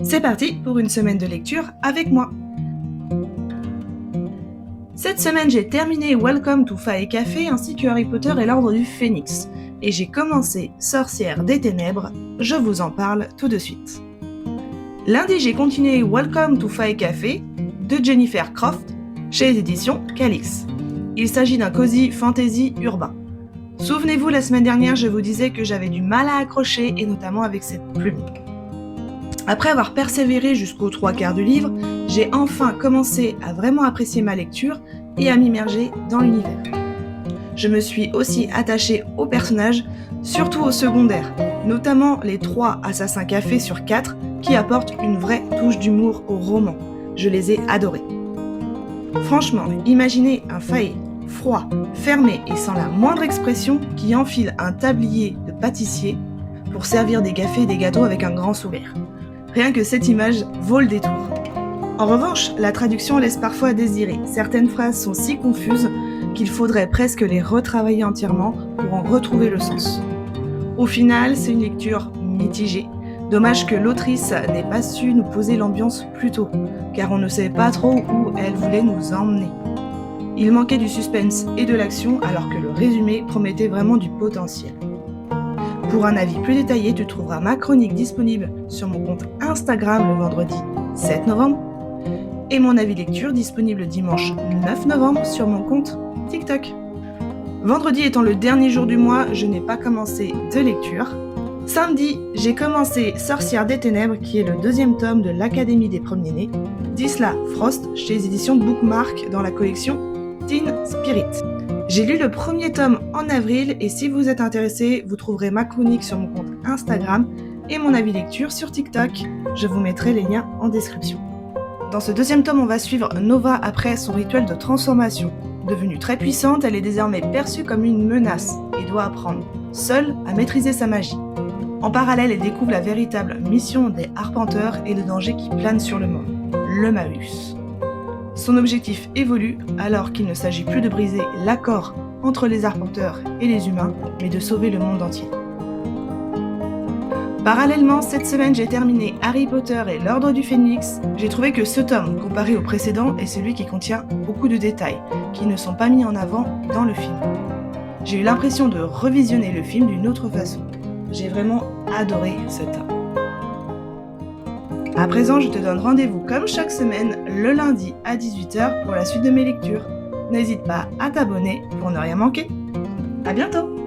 C'est parti pour une semaine de lecture avec moi. Cette semaine, j'ai terminé Welcome to Fae Café ainsi que Harry Potter et l'Ordre du Phénix. Et j'ai commencé Sorcière des Ténèbres, je vous en parle tout de suite. Lundi, j'ai continué Welcome to Fae Café de Jennifer Croft chez les éditions Calix. Il s'agit d'un cosy fantasy urbain. Souvenez-vous, la semaine dernière, je vous disais que j'avais du mal à accrocher et notamment avec cette plume. Après avoir persévéré jusqu'aux 3/4 du livre, j'ai enfin commencé à vraiment apprécier ma lecture et à m'immerger dans l'univers. Je me suis aussi attachée aux personnages, surtout aux secondaires, notamment les 3 assassins café sur 4 qui apportent une vraie touche d'humour au roman. Je les ai adorés. Franchement, imaginez un fae froid, fermé et sans la moindre expression qui enfile un tablier de pâtissier pour servir des cafés et des gâteaux avec un grand sourire. Rien que cette image vaut le détour. En revanche, la traduction laisse parfois à désirer. Certaines phrases sont si confuses qu'il faudrait presque les retravailler entièrement pour en retrouver le sens. Au final, c'est une lecture mitigée. Dommage que l'autrice n'ait pas su nous poser l'ambiance plus tôt, car on ne savait pas trop où elle voulait nous emmener. Il manquait du suspense et de l'action alors que le résumé promettait vraiment du potentiel. Pour un avis plus détaillé, tu trouveras ma chronique disponible sur mon compte Instagram le vendredi 7 novembre et mon avis lecture disponible dimanche 9 novembre sur mon compte TikTok. Vendredi étant le dernier jour du mois, je n'ai pas commencé de lecture. Samedi, j'ai commencé Sorcière des Ténèbres qui est le 2e tome de l'Académie des Premiers-Nés d'Isla Frost chez les éditions Bookmark dans la collection Teen Spirit. J'ai lu le 1er tome en avril et si vous êtes intéressé, vous trouverez ma chronique sur mon compte Instagram et mon avis lecture sur TikTok. Je vous mettrai les liens en description. Dans ce 2e tome, on va suivre Nova après son rituel de transformation. Devenue très puissante, elle est désormais perçue comme une menace et doit apprendre, seule, à maîtriser sa magie. En parallèle, elle découvre la véritable mission des Arpenteurs et le danger qui plane sur le monde, le Malus. Son objectif évolue alors qu'il ne s'agit plus de briser l'accord entre les Arpenteurs et les humains, mais de sauver le monde entier. Parallèlement, cette semaine, j'ai terminé Harry Potter et l'Ordre du Phénix. J'ai trouvé que ce tome, comparé au précédent, est celui qui contient beaucoup de détails, qui ne sont pas mis en avant dans le film. J'ai eu l'impression de revisionner le film d'une autre façon. J'ai vraiment adoré ce tome. À présent, je te donne rendez-vous comme chaque semaine, le lundi à 18h pour la suite de mes lectures. N'hésite pas à t'abonner pour ne rien manquer. À bientôt!